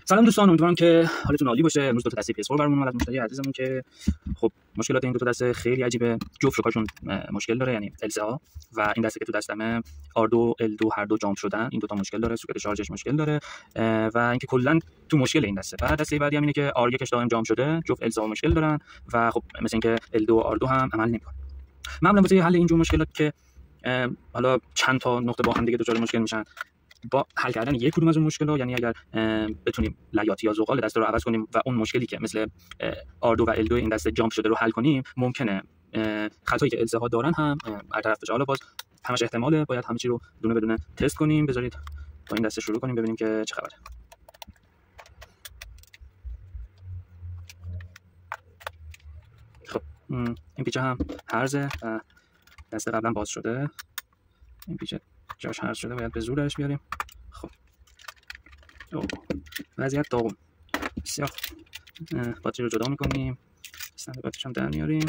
سلام دوستان، امیدوارم که حالتون عالی باشه. امروز دو تا دسته PS4 برامون اومد از مشتری عزیزمون که خب مشکلات این دو تا دسته خیلی عجیبه. جفت شوکاشون مشکل داره، یعنی LCA، و این دسته که تو دستمه R2 L2 هر دو جامپ شدن. این دو تا مشکل داره، سوکت شارژش مشکل داره و اینکه کلا تو مشکل این دسته. بعد دسته بعدی هم اینه که R1 دائم جامپ شده، جفت LCA مشکل دارن و خب مثلا اینکه L2 و R2 هم عمل نمیکنه. معمولا واسه حل این جور مشکلات که حالا چند تا نقطه با هم دیگه دچار مشکل میشن، با حل کردن یک کدوم از اون مشکل‌ها، یعنی اگر بتونیم لیات یا زغال دسته رو عوض کنیم و اون مشکلی که مثل R2 و L2 این دسته جامپ شده رو حل کنیم، ممکنه خطایی که LCA ها دارن هم برطرف بشه. حالا باز همش احتماله، باید همه چی رو دونه بدونه تست کنیم. بذارید با این دسته شروع کنیم ببینیم که چه خبره. خب این پیچ هم هرزه و دسته قبلا باز شده. این پیچ جاش هرز شده، باید به زورش بیاریم. خب وضعیت داغون، بسیار باتری رو جدا میکنیم، استند باتریش هم در میاریم.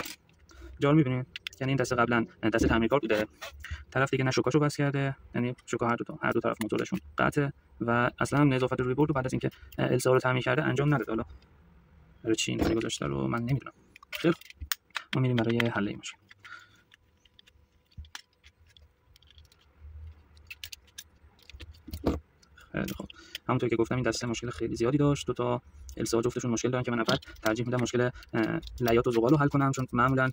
جا رو میبینید، یعنی این دسته قبلا دسته تعمیرکار بوده، طرف دیگه نه شوکاشو بس کرده، یعنی شوکا هر دو طرف موتورشون قطعه و اصلا هم نظافت روی برد بعد از اینکه LCA رو تعمیر کرده انجام نداده. حالا برای چی اینطوری گذاشته رو من نمیدونم. خیلی ما میریم برای حل این مشکل. خیلی خب، همونطور که گفتم این دسته مشکل خیلی زیادی داشت. دو تا LCA جفتشون مشکل دارن که من اول ترجیح میدم مشکل لیات و زغال رو حل کنم، چون معمولا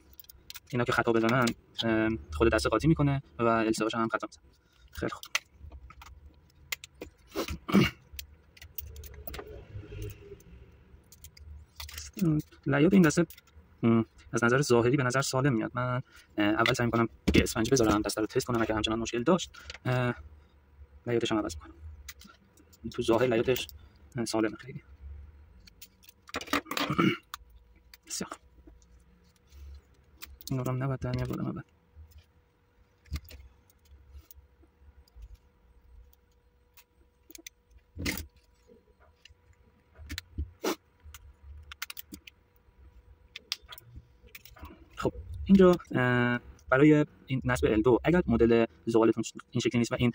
اینا که خطا بزنن خود دسته قاطی میکنه و LCA هم خطا میزنه. خیلی خوب، لیات این دسته از نظر ظاهری به نظر سالم میاد. من اول سعی میکنم که اسفنج بذارم دسته رو تست کنم، اگه همچنان مشکل داشت لیاتش هم عوض کنم. تو ظاهر لیاتش سالمه خیلی. بسیار این رو هم نباید در میار بودم اول. خب اینجا برای این نصب L2 اگر مدل زغالتون این شکلی نیست و این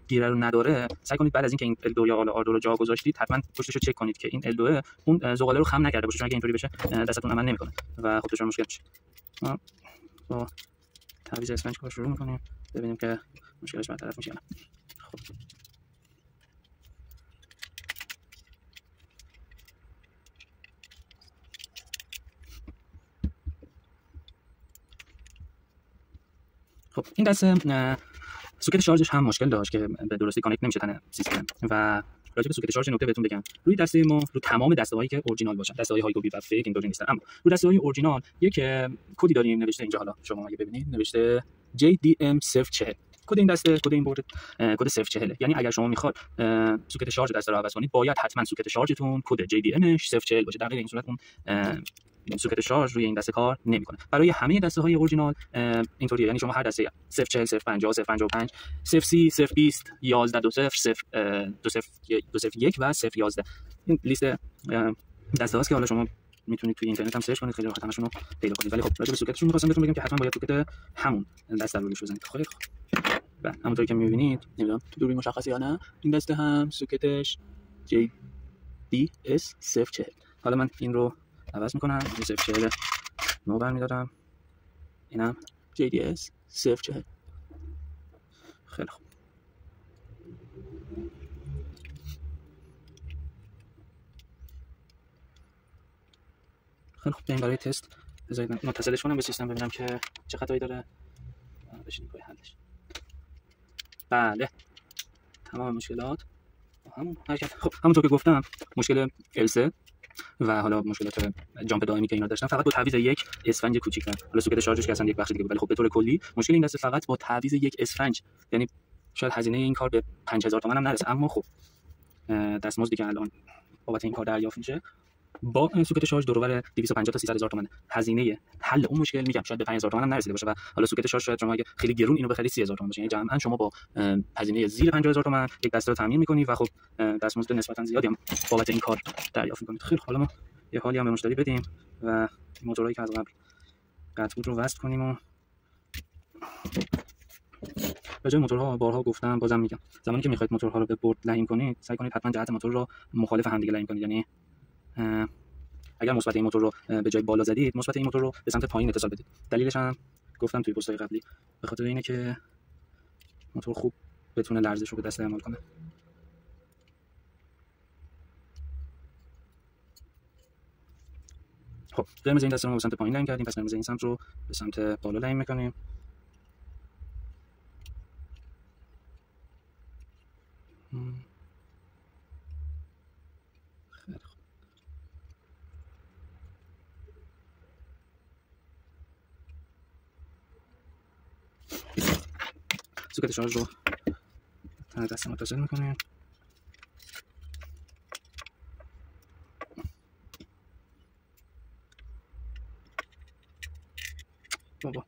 گیره رو نداره، سعی کنید بعد از اینکه این L2 یا R2 رو جا گذاشتید حتما پشتش رو چک کنید که این L2 اون زغاله رو خم نکرده باشه، چون اگه اینطوری بشه دستتون عمل نمیکنه و خب دچار مشکل میشه. با تعویض اسفنج کار شروع میکنیم ببینیم که مشکلش برطرف میشه. خب این دسته سوکت شارژش هم مشکل داشت که به درستی کانکت نمیشه تن سیستم. و راجع به سوکت شارژ نکته بهتون بگم، روی دسته ما رو تمام دسته‌هایی که اورجینال باشن، دسته‌های هایگوبی و فیک اینطوری نیستن، اما رو دسته‌های اورجینال یک کدی داریم نوشته اینجا. حالا شما اگه ببینید نوشته JDM 040. کد این دسته، کد این بورد کد 040، یعنی اگر شما میخواد سوکت شارژ دسته رو عوض کنید باید حتما سوکت شارژتون کد JDMش 040 باشه. در غیر این صورت اون سوکت شارژ روی این دسته کار نمیکنه. برای همه دسته های اورجینال اینطوریه، یعنی شما هر دسته 040 050 055 030 020 1120 201 و 011 این لیست دسته هاست که حالا شما میتونید توی اینترنت هم سرچ کنید، خیلی راحت همشون رو پیدا کنید. ولی خب راجع به سوکتشون می‌خواستم بهتون بگم که حتما باید سوکت همون دسته رو روش بزنید. خیلی خوب، و همونطوری که می‌بینید، نمیدونم تو دوری مشخصه یا نه، این دسته هم سوکتش JDS 040. حالا من این رو عوض میکنم، 040 نو برمیدارم، اینم JDS 040. خیلی خوب، خیلی خوب. بریم برای تست. بذارید متصلش کنم به سیستم ببینم که چه خطایی داره، بشینیم پای حلش. بله، تمام مشکلات همون حرکت. خب همونطور که گفتم مشکل LCA و حالا مشکلات جامپ دائمی که اینا داشتن فقط با تعویض یک اسفنج کوچیک. حالا سوکت شارژش که اصلا یک بخش دیگه بود، ولی خب به طور کلی مشکل این دسته فقط با تعویض یک اسفنج، یعنی شاید هزینه این کار به 5000 تومان هم نرسه، اما خب دستمزدی که الان بابت این کار دریافت میشه با سوکت شارژ دور و بر 250 تا 300000 تومان. هزینه حل اون مشکل میگم شاید به 5000 تومان هم نرسیده باشه و حالا سوکت شارژ شاید شما اگه خیلی گرون اینو بخرید 30000 تومان باشه، یعنی جمعاً شما با هزینه زیر 50000 تومان یک دسته رو تامین می‌کنی و خب دستمزد نسبتاً زیادی هم بابت این کار دریافت می‌کنید. خیلی حالا ما یه حالی هم به مشتری بدیم و موتورایی که از قبل قطع بود رو وصل کنیم و راجع به موتورها بارها گفتم، بازم میگم زمانی که میخواید موتورها رو به برد لحیم کنید سعی کنید حتما جهت موتور رو مخالف هم دیگه لحیم کنید. یعنی اگر مثبت این موتور رو به جای بالا زدید، مثبت این موتور رو به سمت پایین اتصال بدید. دلیلش هم گفتم توی پست‌های قبلی، به خاطر اینه که موتور خوب بتونه لرزش رو به دست اعمال کنه. خب قرمز این دسته رو به سمت پایین لحیم کردیم، پس قرمز این سمت رو به سمت بالا لحیم می‌کنیم. خیلی خوب. سوکت شارژ رو تن دسته متصل می‌کنیم. بابا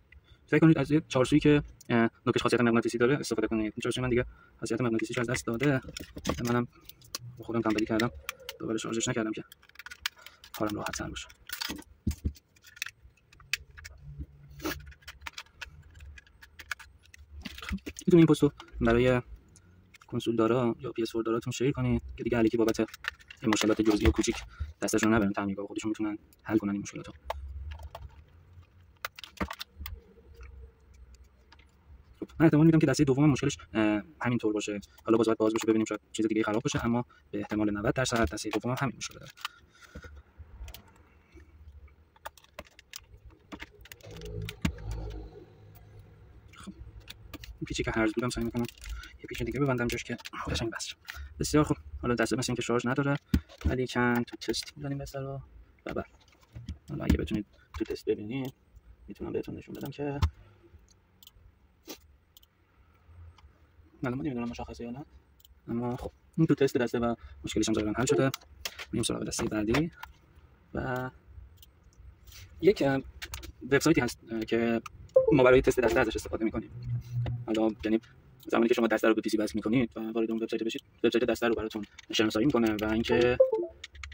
سعی کنید از یه چارسویی که نوکش خاصیت مغناطیسی داره استفاده کنید. این چارسوی من دیگه خاصیت مغناطیسیش از دست داده، منم با خودم تنبلی کردم دوباره شارژش نکردم که کارم راحت تر باشه. میتونید این پستو برای کنسول دارا یا PS4 داراتون شیر کنید که دیگه علیکی بابت این مشکلات جزئی و کوچیک دستشون نبرن، تعمیرگاه خودشون میتونن حل کنن این مشکلاتو. من احتمال میدم که دسته دوم مشکلش همین طور باشه. حالا باز بشه ببینیم شاید چیز دیگه خراب باشه، اما به احتمال 90% دسته دوم هم همین مشکل داره. خب این پیچی که هرز بودم سعی میکنم یه پیچ دیگه ببندم جاش که قشنگ بس شه. بسیار خوب. حالا دسته مثل این که شارژ نداره، ولی چند تو تست می‌زنیم بس رو بابا. حالا اگه بتونید تو تست ببینید میتونم بهتون نشون بدم که معلومه نمیدونم مشخصه یا نه، اما خب این تو تست دسته و مشکلش هم ظاهرا حل شده. میریم سراغ دسته بعدی و یک وبسایتی هست که ما برای تست دسته ازش استفاده می‌کنیم. حالا یعنی زمانی که شما دسته رو به پی‌سی وصل می‌کنید و وارد اون وبسایت بشید، وبسایت دسته رو براتون شناسایی می‌کنه و اینکه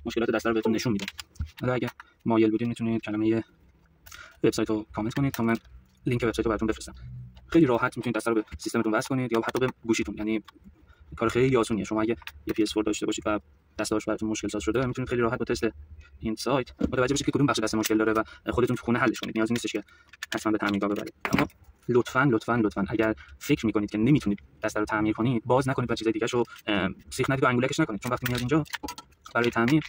مشکلات دسته رو بهتون نشون میده. حالا اگه مایل بودید میتونید کلمه وبسایت رو کامنت کنید تا من لینک وبسایت رو براتون بفرستم. خیلی راحت میتونید دسته رو به سیستمتون وصل کنید یا حتی به گوشیتون. یعنی کار خیلی آسونیه. شما اگه یه PS4 داشته باشید و دسته‌اش براتون مشکل ساز شده، میتونید خیلی راحت با تست این سایت متوجه بشید که کدوم بخش دسته مشکل داره و خودتون تو خونه حلش کنید. نیازی نیستش که حتما به تعمیرگاه ببرید. اما لطفاً اگر فکر می‌کنید که نمیتونید دسته رو تعمیر کنید، باز نکنید و چیزای دیگه‌شو سیخ ندید و انگولکش نکنید، چون وقتی میاد اینجا برای تعمیر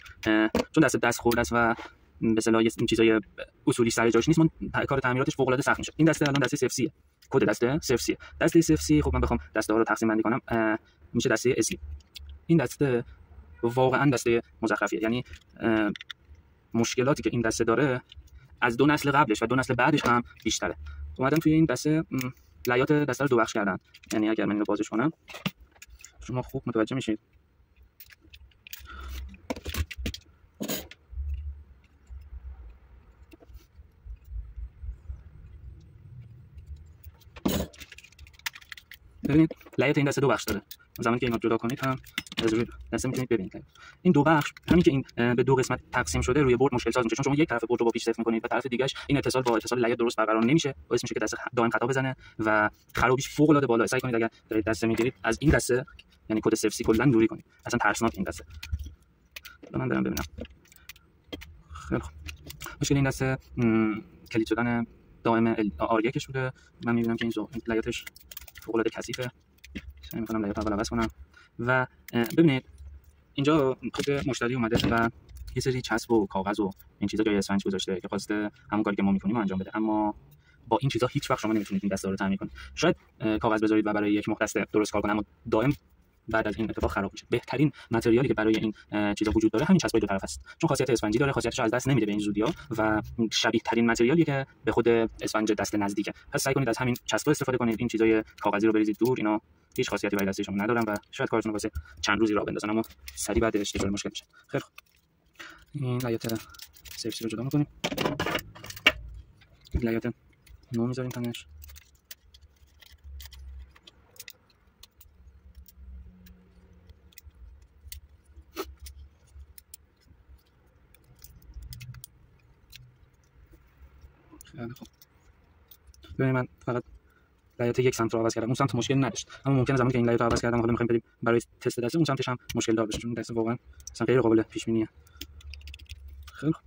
چون دست خورد است و به اصطلاح این چیزای اصولی سر جاش نیست، کار تعمیراتش فوق‌العاده سخت میشه. این دسته الان دسته CFC، کد دسته CFC. دسته CFC خب من بخوام دسته ها رو تقسیم بندی کنم میشه دسته اسلی. این دسته واقعا دسته مزخرفیه. یعنی مشکلاتی که این دسته داره از دو نسل قبلش و دو نسل بعدش هم بیشتره. اومدن توی این دسته لیات دسته رو دو بخش کردن. یعنی اگر من اینو بازش کنم شما خوب متوجه میشید. ببینید لیات این دسته دو بخش داره. زمانی که اینو جدا کنید هم از روی دسته میتونید ببینید این دو بخش همین که این به دو قسمت تقسیم شده روی برد مشکل ساز میشه، چون شما یک طرف برد رو با پیچ صفر می‌کنید و طرف دیگه‌اش این اتصال با اتصال لیات درست برقرار نمیشه، باعث میشه که دسته دائم خطا بزنه و خرابیش فوق العاده بالا. سعی کنید اگر دارید دسته میگیرید از این دسته یعنی کد CFC کلا دوری کنید. اصلا ترسناک این دسته. من برم ببینم. خیلی خوب. مشکل این دسته کلید شدن دائم R1 بوده. من می‌بینم که این لیاتش فوق العاده کثیفه. سعی می‌کنم لیات اول عوض کنم و ببینید اینجا خود مشتری اومده و یه سری چسب و کاغذ و این چیزا جای اسفنج گذاشته که خواسته همون کاری که ما می‌کنیم انجام بده، اما با این چیزا هیچ وقت شما نمیتونید این دسته رو تعمیر کنید. شاید کاغذ بذارید و برای یک ماه دسته درست کار کنه، اما دائم بعد از این اتفاق خراب میشه. بهترین متریالی که برای این چیزا وجود داره همین چسبای دو طرف است، چون خاصیت اسفنجی داره، خاصیتش از دست نمیده به این زودی‌ها و شبیه ترین متریالی که به خود اسفنج دست نزدیکه. پس سعی کنید از همین چسبا استفاده کنید. این چیزای کاغذی رو بریزید دور، اینا هیچ خاصیتی برای دسته شما ندارن و شاید کارتون رو واسه چند روزی راه بندازن، اما سریع بعدش دچار مشکل میشه. خیلی خوب. این لیات CFC رو جدا می‌کنیم. این لیات نو می‌ذاریم تنش. خیلی خوب. ببینید من فقط لایت یک سمت رو عوض کردم، اون سمت مشکل نداشت، اما ممکنه زمانی که این لایت رو عوض کردم حالا می‌خوایم بریم برای تست دسته، اون سمتش هم مشکل دار بشه، چون دسته واقعا اصلا غیر قابل پیش بینیه. خیلی خوب،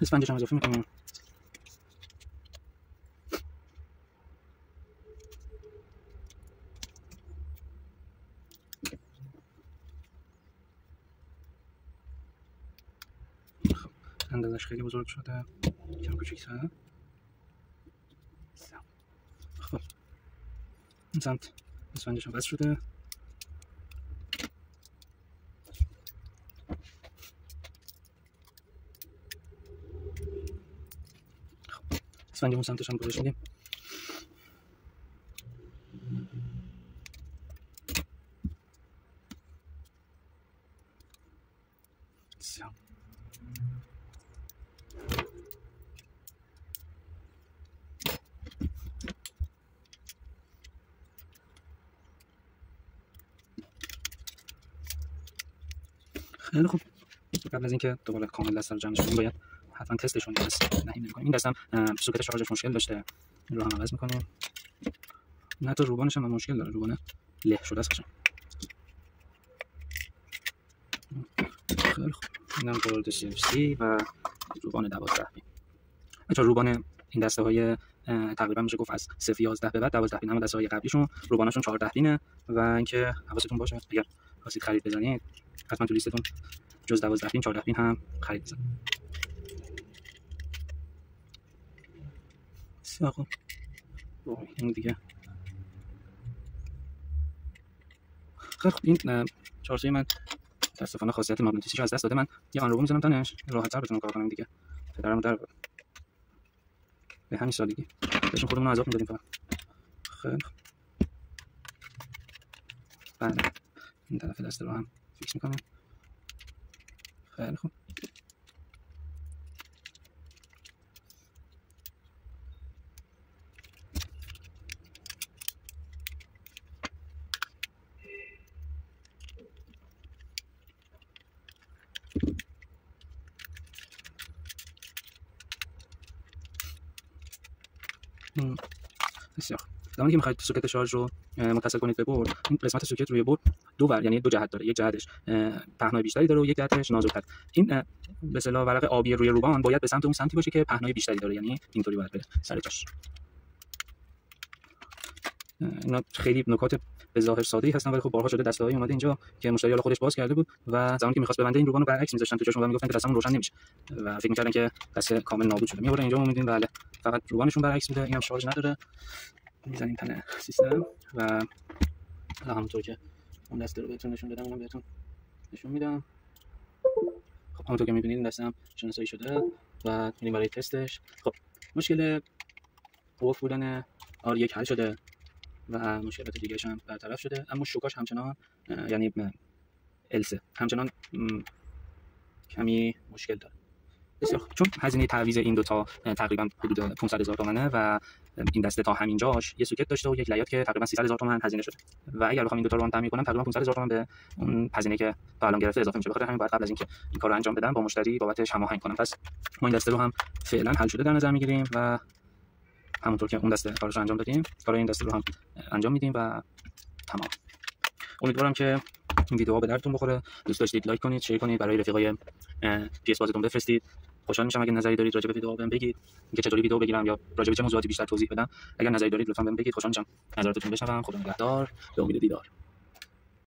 اسفنجش هم اضافه می‌کنیم. اندازش خیلی بزرگ شده، کم کوچیک‌تره. خب این سمت اسفنجش هم وصل شده. خب اسفنج اون سمتش هم گذاشت میدیم. خیلی خوب، قبل از اینکه دوباره کامل دسته رو جمعش کنیم باید حتما تستش کنیم. این دستم سوکت شارژش مشکل داشته، این رو هم عوض میکنیم. نه تا روبانش هم مشکل داره، روبان له شده است. خیلی خوب، اینم بورد CFC و روبان 12 پین. بچه‌ها روبان این دسته های تقریبا میشه گفت از 0-11 به بعد 12 پین، اما دسته های قبلیشون روباناشون 14 پینه و اینکه حواستون باشه اگر خواستید خرید بزنید حتما تو لیستتون جز 12 پین 14 پین هم خرید بزنید. بسیار خوب، این دیگه خیلی خوب. این چارچه من متاسفانه خاصیت مغناطیسیش از دست داده، من یه آن رو میزنم تنش راحت‌تر بتونم کار کنم دیگه. پدرم در به همین سادگی بهشون خودمون رو عذاب میدادیم فقط. خیلی خوب، بله این طرف دست رو هم فیکس میکنم. خیلی خوب، بسیار خوب. زمانی که میخواید سوکت شارژ رو متصل کنید به بورد، این قسمت سوکت روی بورد دو ور یعنی دو جهت داره، یک جهتش پهنای بیشتری داره و یک جهتش نازک‌تر. این به اصطلاح ورق آبی روی روبان باید به سمت اون سمتی باشه که پهنای بیشتری داره، یعنی اینطوری باید بره سر جاش. اینا خیلی نکات به ظاهر ساده‌ای هستن ولی خب بارها شده دسته‌ای اومده اینجا که مشتری حالا خودش باز کرده بود و زمانی که می‌خواست ببنده این روبان رو برعکس می‌ذاشتن تو جاشون و میگفتن که دستمون روشن نمیشه و فکر می‌کردن که دسته کامل نابود شده. می‌آوردن اینجا می‌بینید بله فقط روبانشون برعکس بوده، اینم شارژ نداره. می‌زنیم تن سیستم و همونطور که اون دسته رو بهتون نشون دادم اونم بهتون نشون میدم. خب همونطور که می‌بینید این دسته هم شناسایی شده و می‌ریم برای تستش. خب مشکل اوف بودن R1 حل شده و مشکلات دیگه‌ش هم برطرف شده، اما شوکاش همچنان یعنی L3 همچنان کمی مشکل داره. بسیار خوب، چون هزینه تعویض این دو تا تقریبا حدود 500,000 تومانه و این دسته تا همینجاش یه سوکت داشته و یک لیات که تقریبا 300,000 تومان هزینه شده و اگر بخوام این دو تا رو تعمیر کنم تقریبا 500,000 تومان به اون هزینه که تا الان گرفته اضافه میشه. بخاطر همین باید قبل از اینکه این کارو انجام بدم با مشتری بابتش هماهنگ کنم. پس ما این دسته رو هم فعلا حل شده در نظر میگیریم و همونطور که اون دسته کارش انجام دادیم کار این دسته رو هم انجام میدیم و تمام. امیدوارم که این ویدیوها به درتون بخوره. دوست داشتید لایک کنید، شیر کنید، برای رفیقای پی اس بازتون بفرستید. خوشحال میشم اگه نظری دارید راجع به ویدیوها بهم بگید، اینکه چطوری ویدیو بگیرم یا راجع به چه موضوعاتی بیشتر توضیح بدم. اگر نظری دارید لطفا بهم بگید، خوشحال میشم نظراتتون بشنوم. خدا نگهدار، به امید دیدار.